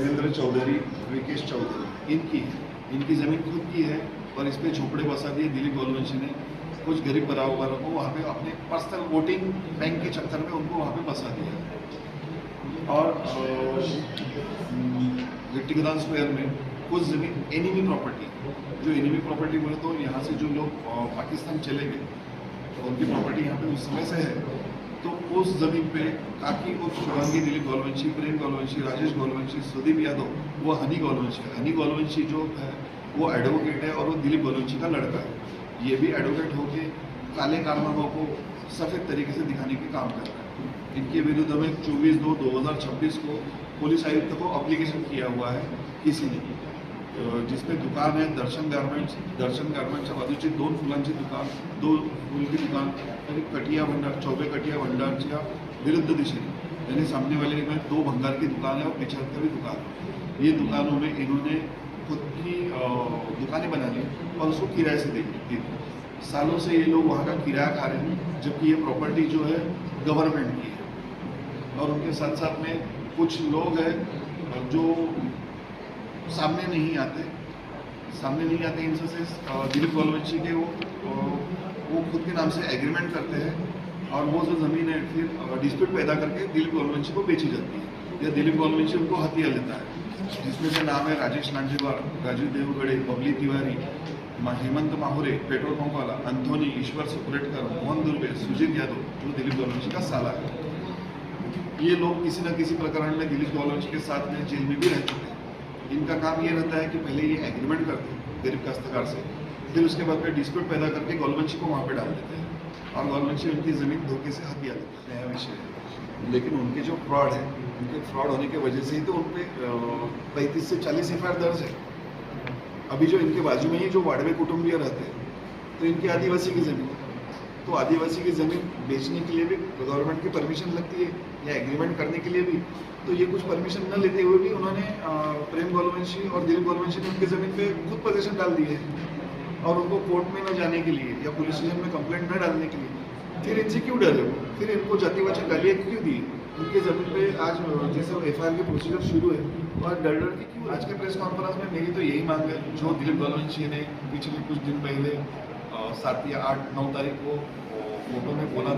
देवेंद्र चौधरी, विकेश चौधरी, इनकी ज़मीन खुद की है और इस पर झोपड़े बसा दिए दिलीप गोलवंशी ने। कुछ गरीब परिवारों को वहाँ पे अपने पर्सनल वोटिंग बैंक के चक्कर में उनको वहाँ पे बसा दिया। और टिकदान स्क्वायर में कुछ ज़मीन एनिमी प्रॉपर्टी, जो एनिमी प्रॉपर्टी बोले तो यहाँ से जो लोग पाकिस्तान चले गए उनकी प्रॉपर्टी यहाँ पे उस समय से है, तो उस ज़मीन पे काकी उर्फ शुभांगी दिलीप गोलवंशी, प्रेम गोलवंशी, राजेश गोलवंशी, सुदीप यादव, वो हनी गोलवंशी जो है वो एडवोकेट है और वो दिलीप गोलवंशी का लड़का है। ये भी एडवोकेट होके काले कारनामों को सफ़ेद तरीके से दिखाने के काम कर रहा है। इनके विरुद्ध में 24/2/2026 को पुलिस आयुक्त को एप्लीकेशन किया हुआ है किसी ने, जिसमें दुकान है दर्शन गारमेंट्सच्या बाजूची 2 फुलांची दुकान, 2 फूल की दुकान आणि कटिया भंडार, चौबे कटिया भंडारच्या विरुद्ध दिशेने यानी सामने वाले में 2 भंगार की दुकान है और पीछे की भी दुकान। ये दुकानों में इन्होंने खुद की दुकानें बना ली और उसको किराए से दी। सालों से ये लोग वहाँ का किराया खा रहे हैं, जबकि ये प्रॉपर्टी जो है गवर्नमेंट की है। और उनके साथ साथ में कुछ लोग हैं जो सामने नहीं आते इन से दिलीप गोलवंशी के वो खुद के नाम से एग्रीमेंट करते हैं और वो जो ज़मीन है फिर डिस्प्यूट पैदा करके दिलीप गोलवंशी को बेची जाती है या दिलीप गोलवंशी उनको हथिया लेता है, जिसमें से नाम है राजेश लांजेवार, राजू देवगड़े, बबली तिवारी, हेमंत माहुरे, पेट्रोल पंप वाला, अंथोनी, ईश्वर सुपरेटकर, मोहन दुर्बे, सुजीत यादव, जो दिलीप गोलवंशी का साला है। ये लोग किसी न किसी प्रकरण में दिलीप गोलवंशी के साथ में जेल में भी रह चुके हैं। इनका काम ये रहता है कि पहले ये एग्रीमेंट करते हैं गरीब काश्तकार से, फिर उसके बाद में डिस्प्यूट पैदा करके गोलवंशी को वहाँ पे डाल देते हैं और गोलवंशी उनकी ज़मीन धोखे से हथिया लेते हैं। नया विषय है, लेकिन उनके जो फ्रॉड है, उनके फ्रॉड होने की वजह से ही तो उन पर 35 से 40 FIR दर्ज है। अभी जो इनके बाजू में ही जो वाड़वे कुटुंबीय रहते हैं, तो इनकी आदिवासी की ज़मीन, तो आदिवासी की ज़मीन बेचने के लिए भी गवर्नमेंट की परमिशन लगती है या एग्रीमेंट करने के लिए भी, तो ये कुछ परमिशन न लेते हुए भी उन्होंने प्रेम गोलवंशी और दिलीप गोलवंशी ने उनकी ज़मीन पे खुद पोजीशन डाल दी है और उनको कोर्ट में न जाने के लिए या पुलिस स्टेशन में कंप्लेंट न डालने के लिए फिर इनसे क्यों डरे हो, फिर इनको जातिवाचक गालियाँ क्यों दी उनकी ज़मीन पे। आज जैसे FIR की प्रोसीजर शुरू है तो आज डर के क्यों। आज के प्रेस कॉन्फ्रेंस में मेरी तो यही मांग है, जो दिलीप गोलवंशी ने पिछले कुछ दिन पहले 7 या 8-9 तारीख को फोटो में बोला,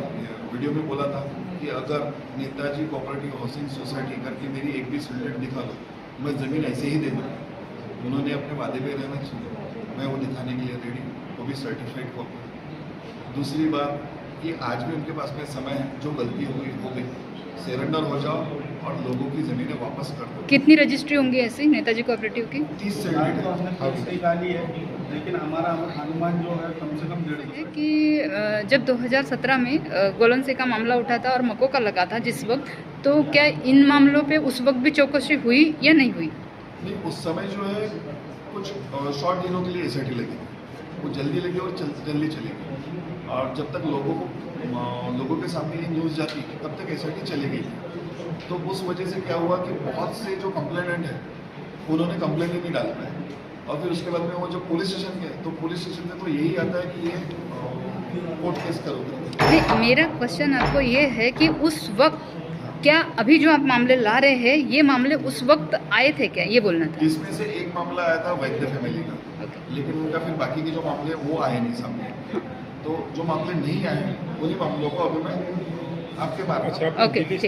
वीडियो में बोला था कि अगर नेताजी कोऑपरेटिव हाउसिंग सोसाइटी करके मेरी एक भी सिलेंडर दिखा दो, मैं ज़मीन ऐसे ही दे दूँ। उन्होंने अपने वादे पे रहना चाहिए, मैं वो दिखाने के लिए रेडी, वो भी सर्टिफाइड कॉपी। दूसरी बात कि आज भी उनके पास में समय है, जो गलती हो गई, सरेंडर हो जाओ और लोगों की ज़मीनें वापस कर दो। कितनी रजिस्ट्री होंगी ऐसी नेताजी कोऑपरेटिव की? 30 से निकाली है, लेकिन हमारा अनुमान जो है कम से कम 1.5 है कि जब 2017 में गोलवंशी का मामला उठा था और मको का लगा था जिस वक्त, तो क्या इन मामलों पे उस वक्त भी चौकसी हुई या नहीं हुई? नहीं, उस समय जो है कुछ शॉर्ट दिनों के लिए SIT लगी, वो जल्दी लगी और जल्दी चलेगी। और जब तक लोगों के सामने ये न्यूज़ जाती तब तक SIT चली गई। तो उस वजह से क्या हुआ कि बहुत से जो कंप्लेनेंट हैं उन्होंने कंप्लेंट ही नहीं डाल पाए और फिर उसके बाद में वो जब पुलिस स्टेशन गए तो पुलिस स्टेशन में तो यही आता है कि ये कोर्ट केस करोगे। नहीं, मेरा क्वेश्चन आपको ये है कि उस वक्त क्या अभी जो आप मामले ला रहे हैं ये मामले उस वक्त आए थे क्या, ये बोलना था? इसमें से एक मामला आया था वैद्य फैमिली का, लेकिन उनका फिर बाकी के जो मामले वो आए नहीं सामने। तो जो मामले नहीं आए उन्हीं मामलों को अभी मैं आपके बारे में ओके, ठीक।